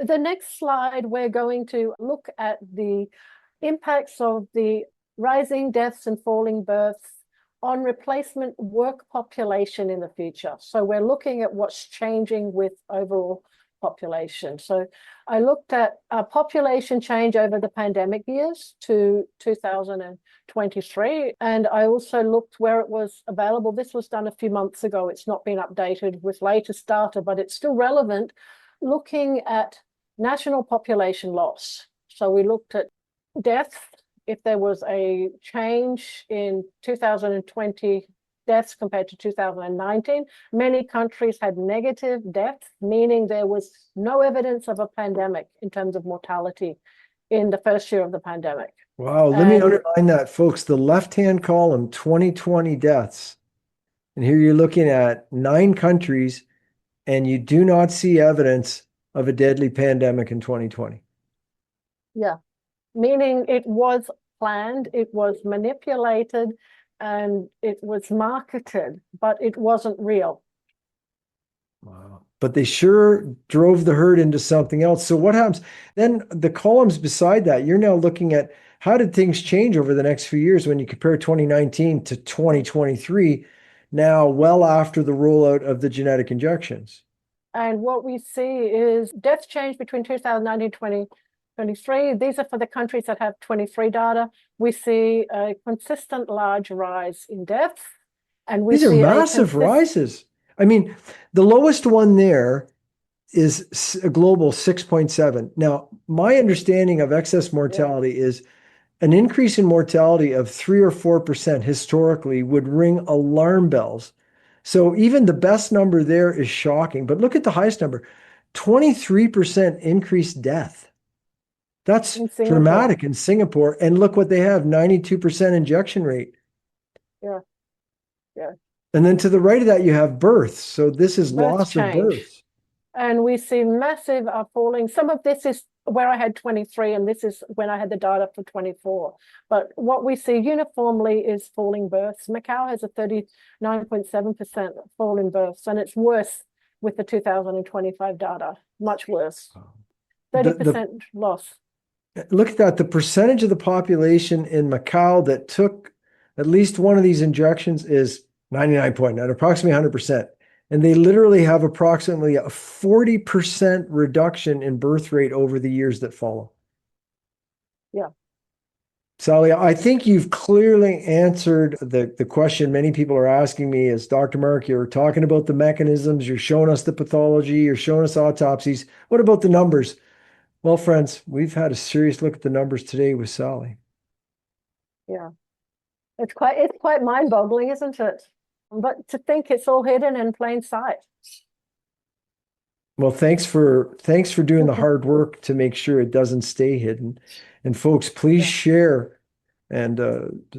The next slide, we're going to look at the impacts of the rising deaths and falling births on replacement work population in the future. So we're looking at what's changing with overall population. So I looked at population change over the pandemic years to 2023, and I also looked where it was available. This was done a few months ago. It's not been updated with latest data, but it's still relevant, looking at national population loss. So we looked at deaths, if there was a change in 2020 deaths compared to 2019. Many countries had negative deaths, meaning there was no evidence of a pandemic in terms of mortality in the first year of the pandemic. Wow, let me underline that, folks. The left-hand column, 2020 deaths. And here you're looking at 9 countries, and you do not see evidence of a deadly pandemic in 2020. Yeah, meaning it was planned, it was manipulated, and it was marketed, but it wasn't real. Wow. But they sure drove the herd into something else. So what happens? Then the columns beside that, you're now looking at how did things change over the next few years when you compare 2019 to 2023, now well after the rollout of the genetic injections. And what we see is death change between 2019 and 2023. These are for the countries that have 23 data. We see a consistent large rise in deaths. And we These are see massive rises. I mean, the lowest one there is a global 6.7. Now, my understanding of excess mortality is an increase in mortality of 3 or 4% historically would ring alarm bells. So even the best number there is shocking. But look at the highest number, 23% increased death. That's dramatic in Singapore. And look what they have, 92% injection rate. Yeah. Yeah. And then to the right of that, you have births. So this is loss of births. And we see massive falling. Some of this is where I had 23, and this is when I had the data for 24. But what we see uniformly is falling births. Macau has a 39.7% fall in births, and it's worse with the 2025 data, much worse. 30% loss. Look at that. The percentage of the population in Macau that took at least one of these injections is 99.9, approximately 100%. And they literally have approximately a 40% reduction in birth rate over the years that follow. Yeah. Sally, I think you've clearly answered the question many people are asking me is, Dr. Mark, you're talking about the mechanisms, you're showing us the pathology, you're showing us autopsies. What about the numbers? Well, friends, we've had a serious look at the numbers today with Sally. Yeah. It's quite mind-boggling, isn't it? But to think it's all hidden in plain sight. Well, thanks for doing the hard work to make sure it doesn't stay hidden. And folks, please share. And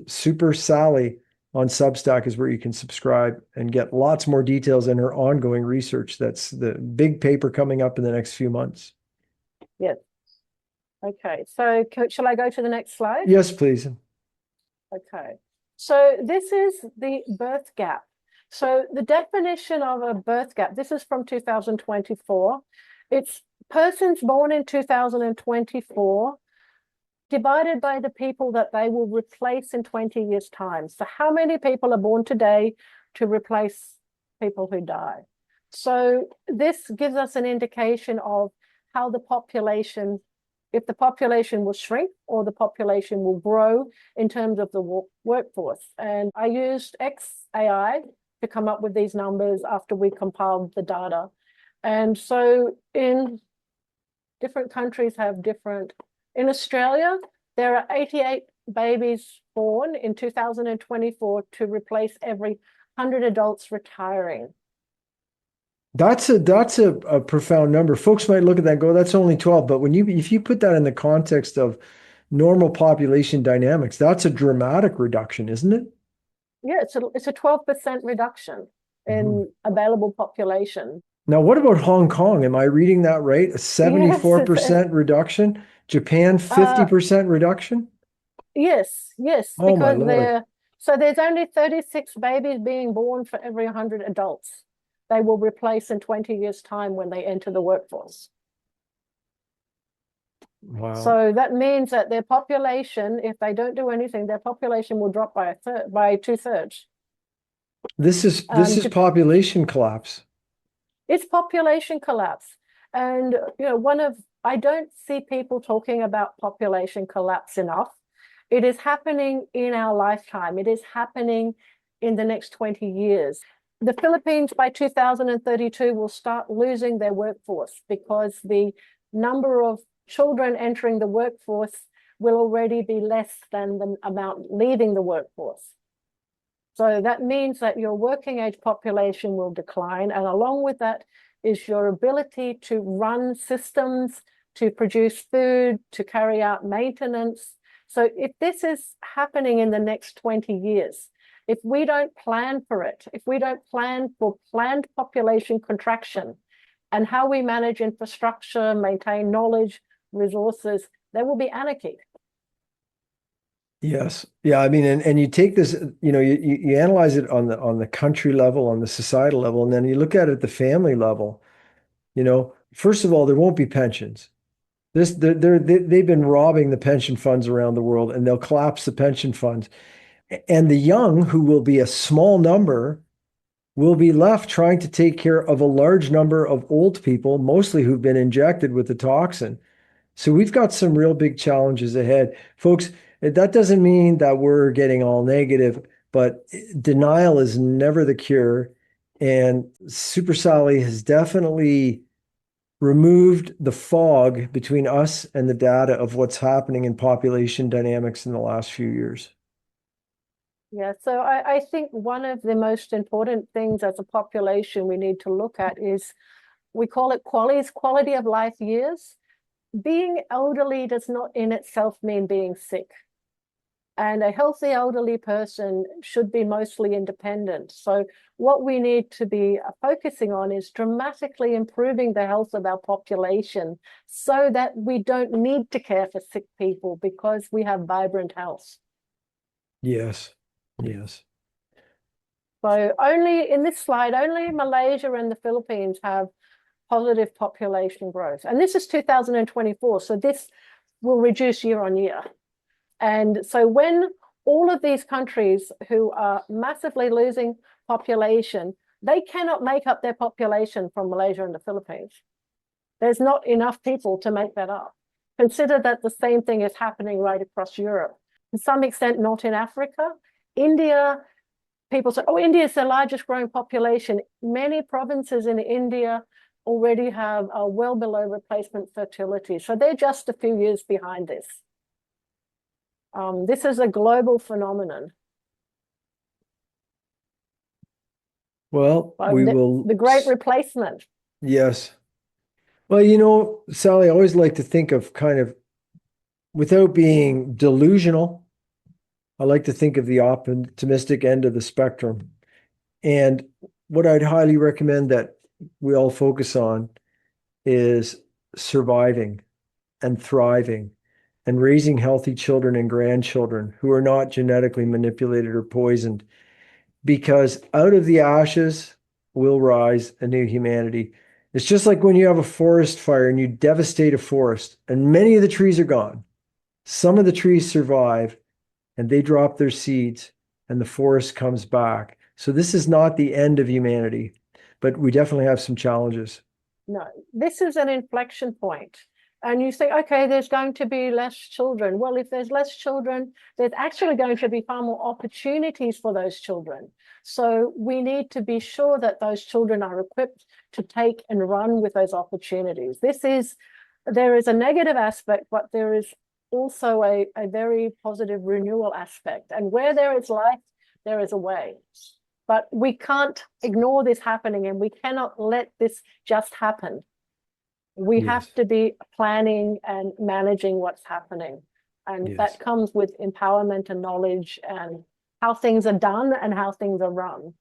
Super Sally on Substack is where you can subscribe and get lots more details in her ongoing research. That's the big paper coming up in the next few months. Yes. Okay. So shall I go to the next slide? Yes, please. Okay. So this is the birth gap. So the definition of a birth gap, this is from 2024. It's persons born in 2024 divided by the people that they will replace in 20 years' time. So how many people are born today to replace people who die? So this gives us an indication of how the population, if the population will shrink or the population will grow in terms of the workforce. And I used XAI to come up with these numbers after we compiled the data. And so in different countries have different, in Australia, there are 88 babies born in 2024 to replace every 100 adults retiring. That's a profound number. Folks might look at that and go, that's only 12. But if you put that in the context of normal population dynamics, that's a dramatic reduction, isn't it? Yeah, it's a 12% reduction in available population. Now, what about Hong Kong? Am I reading that right? A 74% reduction? Japan, 50% reduction? Yes, Oh, my Lord. So there's only 36 babies being born for every 100 adults they will replace in 20 years' time when they enter the workforce. Wow. So that means that their population, if they don't do anything, their population will drop by by 2/3. This is population collapse. It's population collapse. And, I don't see people talking about population collapse enough. It is happening in our lifetime. It is happening in the next 20 years. The Philippines by 2032 will start losing their workforce because the number of children entering the workforce will already be less than the amount leaving the workforce. So that means that your working age population will decline. And along with that is your ability to run systems, to produce food, to carry out maintenance. So if this is happening in the next 20 years, if we don't plan for it, if we don't plan for planned population contraction and how we manage infrastructure, maintain knowledge, resources, there will be anarchy. Yes. Yeah. I mean, and you take this, you analyze it on the country level, on the societal level, and then you look at it at the family level. First of all, there won't be pensions. They've been robbing the pension funds around the world, and they'll collapse the pension funds. And the young, who will be a small number, will be left trying to take care of a large number of old people, mostly who've been injected with the toxin. So we've got some real big challenges ahead. Folks, that doesn't mean that we're getting all negative, but denial is never the cure. And Super Sally has definitely removed the fog between us and the data of what's happening in population dynamics in the last few years. Yeah, so I think one of the most important things as a population we need to look at is, we call it quality of life years. Being elderly does not in itself mean being sick. And a healthy elderly person should be mostly independent. So what we need to be focusing on is dramatically improving the health of our population so that we don't need to care for sick people because we have vibrant health. Yes. Yes. So only in this slide, only Malaysia and the Philippines have positive population growth. And this is 2024. So this will reduce year on year. And so when all of these countries who are massively losing population, they cannot make up their population from Malaysia and the Philippines. There's not enough people to make that up. Consider that the same thing is happening right across Europe. To some extent, not in Africa. India, people say, oh, India is the largest growing population. Many provinces in India already have well below replacement fertility. So they're just a few years behind this. This is a global phenomenon. Well, we will. The great replacement. Yes. Well, Sally, I always like to think of kind of, without being delusional, I like to think of the optimistic end of the spectrum. And what I'd highly recommend that we all focus on is surviving and thriving and raising healthy children and grandchildren who are not genetically manipulated or poisoned, because out of the ashes will rise a new humanity. It's just like when you have a forest fire and you devastate a forest and many of the trees are gone. Some of the trees survive and they drop their seeds and the forest comes back. So this is not the end of humanity, but we definitely have some challenges. No, this is an inflection point. And you think, okay, there's going to be less children. Well, if there's less children, there's actually going to be far more opportunities for those children. So we need to be sure that those children are equipped to take and run with those opportunities. There is a negative aspect, but there is also a very positive renewal aspect. And where there is life, there is a way. But we can't ignore this happening, and we cannot let this just happen. We have to be planning and managing what's happening. And that comes with empowerment and knowledge and how things are done and how things are run.